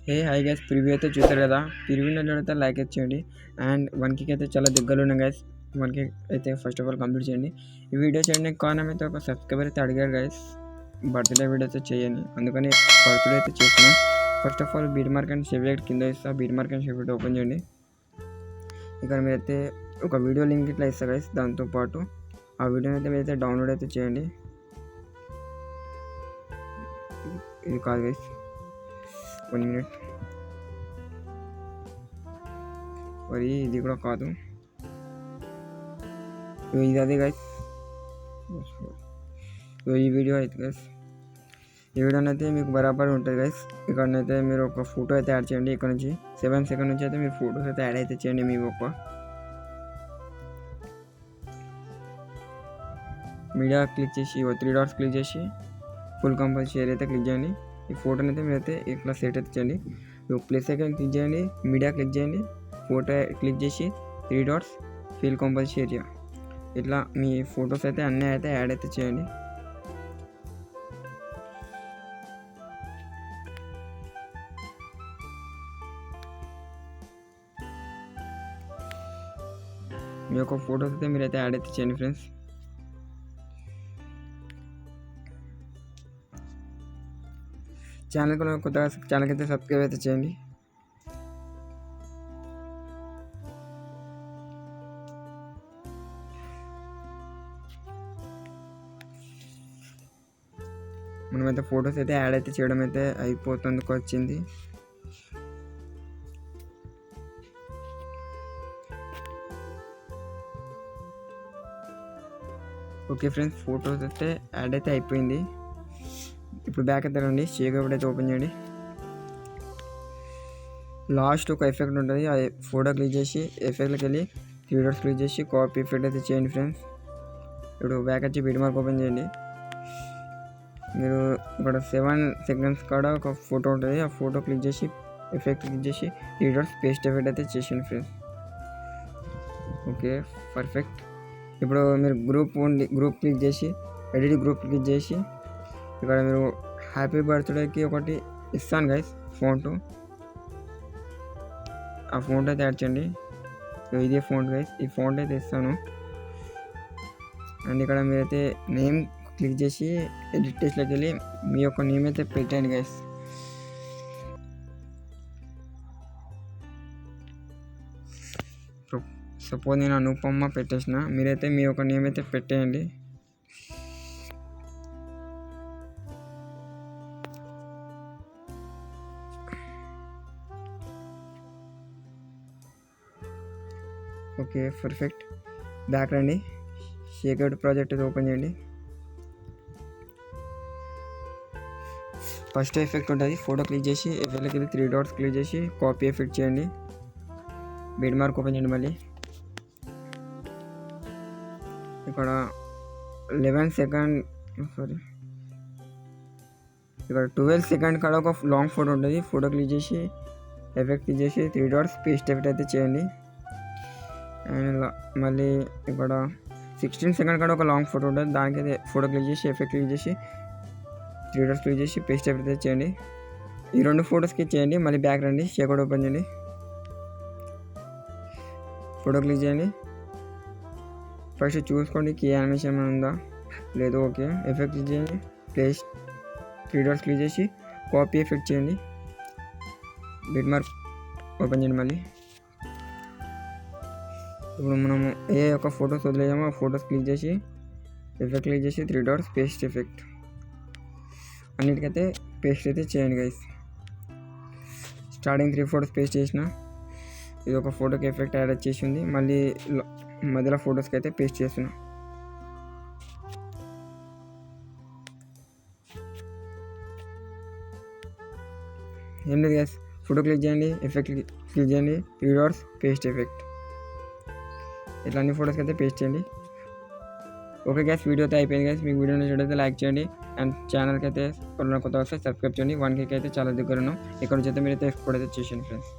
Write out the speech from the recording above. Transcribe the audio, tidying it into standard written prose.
Hey hi guys, preview అయితే చూసారు కదా. ప్రివ్యూ అయితే లైక్ చేయండి. అండ్ 1K అయితే చాలా దగ్గరలో ఉన్నాయి గైస్. 1K అయితే ఫస్ట్ ఆఫ్ ఆల్ కంప్లీట్ చేయండి. ఈ వీడియో చేయండి కారణం అయితే ఒక సబ్స్క్రైబర్ అయితే అడిగారు గైస్, బర్త్డే వీడియో అయితే చేయండి, అందుకని బర్త్డే అయితే చేస్తున్నాం. First of all beat mark and shift కింద ఇస్తా. Beat mark and shift open చేయండి. ఇక్కడ మీరైతే ఒక వీడియో లింక్ ఇట్లా ఇస్తా గైస్. దాంతోపాటు ఆ వీడియోని అయితే మీరైతే డౌన్లోడ్ అయితే చేయండి. ఇది కాదు గైస్, 1 minute. మరి ఇది కూడా కాదు, ఇది అదే గైస్. ఈ వీడియో అయితే గైస్, ఈ వీడియోనైతే మీకు బరాబర్ ఉంటుంది గైస్. ఇక్కడనైతే మీరు ఒక ఫోటో అయితే యాడ్ చేయండి. ఇక్కడ నుంచి 7 సెకండ్ నుంచి అయితే మీరు ఫోటోస్ అయితే యాడ్ అయితే చేయండి. మీ ఒక మీడియా క్లిక్ చేసి 3 డాట్స్ క్లిక్ చేసి ఫుల్ కంపల్సరీ షేర్ అయితే క్లిక్ చేయండి. ఈ ఫోటోని అయితే మీరైతే ఇట్లా సెట్ అయితే చేయండి. ప్లస్ సెకండ్ క్లిక్ చేయండి, మీడియా క్లిక్ చేయండి, ఫోటో క్లిక్ చేసి 3 డాట్స్ ఫీల్ కంపల్సరీ ఏరియా. ఇట్లా మీ ఫొటోస్ అయితే అన్నీ అయితే యాడ్ అయితే చేయండి. మీ యొక్క ఫొటోస్ అయితే మీరైతే యాడ్ అయితే చేయండి ఫ్రెండ్స్. కొత్తగా ఛానల్కి అయితే సబ్స్క్రైబ్ అయితే చేయండి. మనమైతే ఫొటోస్ అయితే యాడ్ అయితే చేయడం అయితే అయిపోతుంది వచ్చింది. ఓకే ఫ్రెండ్స్, ఫొటోస్ అయితే యాడ్ అయితే అయిపోయింది. ఇప్పుడు బ్యాక్ అయితే రండి, షేక్ అయితే ఓపెన్ చేయండి. లాస్ట్ ఒక ఎఫెక్ట్ ఉంటుంది, ఆ ఫోటో క్లిక్ చేసి ఎఫెక్ట్లోకి వెళ్ళి 3 డాట్స్ క్లిక్ చేసి కాపీ ఎఫెక్ట్ అయితే చేయండి ఫ్రెండ్స్. ఇప్పుడు బ్యాక్ వచ్చి బీట్ మార్క్ ఓపెన్ చేయండి. మీరు ఇక్కడ 7 సెకండ్స్ కాడ ఒక ఫోటో ఉంటుంది, ఆ ఫోటో క్లిక్ చేసి ఎఫెక్ట్ క్లిక్ చేసి 3 డాట్స్ పేస్ట్ ఎఫెక్ట్ అయితే చేసేయండి ఫ్రెండ్స్. Okay perfect. ఇప్పుడు మీరు గ్రూప్ క్లిక్ చేసి ఎడిట్ గ్రూప్ క్లిక్ చేసి ఇక్కడ మీరు హ్యాపీ బర్త్డేకి ఒకటి ఇస్తాను గైస్ ఫోంట్, ఆ ఫోంట్ అయితే యాడ్ చేయండి. ఇదే ఫోంట్ గైస్, ఈ ఫోంట్ అయితే ఇస్తాను. అండ్ ఇక్కడ మీరైతే నేమ్ క్లిక్ చేసి ఎడిట్ టెక్స్ట్లోకి వెళ్ళి మీ యొక్క నేమ్ అయితే పెట్టండి గైస్. సపోజ్ నేను అనుపమ్మ పెట్టేసిన, మీరైతే మీ యొక్క నేమ్ అయితే పెట్టేయండి. Okay perfect. బ్యాక్ రండి, షేక్ అవుట్ ప్రాజెక్ట్ అయితే ఓపెన్ చేయండి. ఫస్ట్ ఎఫెక్ట్ ఉంటుంది, ఫోటో క్లిక్ చేసి ఎఫెక్ట్లోకి వెళ్ళి 3 డాట్స్ క్లిక్ చేసి కాపీ ఎఫెక్ట్ చేయండి. బీట్ మార్క్ ఓపెన్ చేయండి. మళ్ళీ ఇక్కడ 11 సెకండ్ ఇక్కడ 12 సెకండ్ కాడ ఒక లాంగ్ ఫోటో ఉంటుంది, ఫోటో క్లిక్ చేసి ఎఫెక్ట్ క్లిక్ చేసి 3 డాట్స్ పేస్ట్ ఎఫెక్ట్ అయితే చేయండి. అండ్ మళ్ళీ ఇక్కడ 16 సెకండ్ కాడ ఒక లాంగ్ ఫోటో ఉంటుంది, దానికి అయితే ఫోటో క్లిక్ చేసి ఎఫెక్ట్ క్లిక్ చేసి 3 డాట్స్ క్లిక్ చేసి పేస్ట్ ఎఫెక్ట్ అయితే చేయండి. ఈ 2 ఫోటోస్కి చేయండి. మళ్ళీ బ్యాక్ రండి, షేక్ అవుట్ ఓపెన్ చేయండి, ఫోటో క్లిక్ చేయండి. ఫస్ట్ చూసుకోండి కీ యానిమేషన్ ఏమైనా ఉందా లేదు. ఓకే ఎఫెక్ట్ క్లిక్ చేయండి, ప్లేస్ 3 డాట్స్ క్లిక్ చేసి కాపీ ఎఫెక్ట్ చేయండి. బీట్ మార్క్ ఓపెన్ చేయండి. మళ్ళీ ఇప్పుడు మనము ఏ ఒక ఫొటోస్ వదిలేసామో ఆ ఫొటోస్ క్లిక్ చేసి ఎఫెక్ట్ క్లిక్ చేసి 3 డాట్స్ పేస్ట్ ఎఫెక్ట్ అన్నిటికైతే పేస్ట్ అయితే చేయండి గైస్. స్టార్టింగ్ 3 ఫొటోస్ పేస్ట్ చేసిన, ఇది ఒక ఫోటోకి ఎఫెక్ట్ యాడ్ చేసింది. మళ్ళీ మధ్యలో ఫొటోస్కి అయితే పేస్ట్ చేస్తున్నా. ఏం లేదు గైస్, ఫోటో క్లిక్ చేయండి, ఎఫెక్ట్ క్లిక్ చేయండి, 3 డాట్స్ పేస్ట్ ఎఫెక్ట్, ఇట్లా అన్ని ఫొటోస్కి అయితే పేస్ట్ చేయండి. ఓకే గ్యాస్, వీడియో అయితే అయిపోయింది గ్యాస్. మీకు వీడియో నచ్చినట్లయితే లైక్ చేయండి. అండ్ ఛానల్కి అయితే కొత్తగా వస్తే సబ్స్క్రైబ్ చేయండి. 1K అయితే చాలా దగ్గర ఉన్నాం. ఇక్కడ నుంచి అయితే మీరు అయితే ఎక్స్పోర్ట్ అయితే చేసేయండి ఫ్రెండ్స్.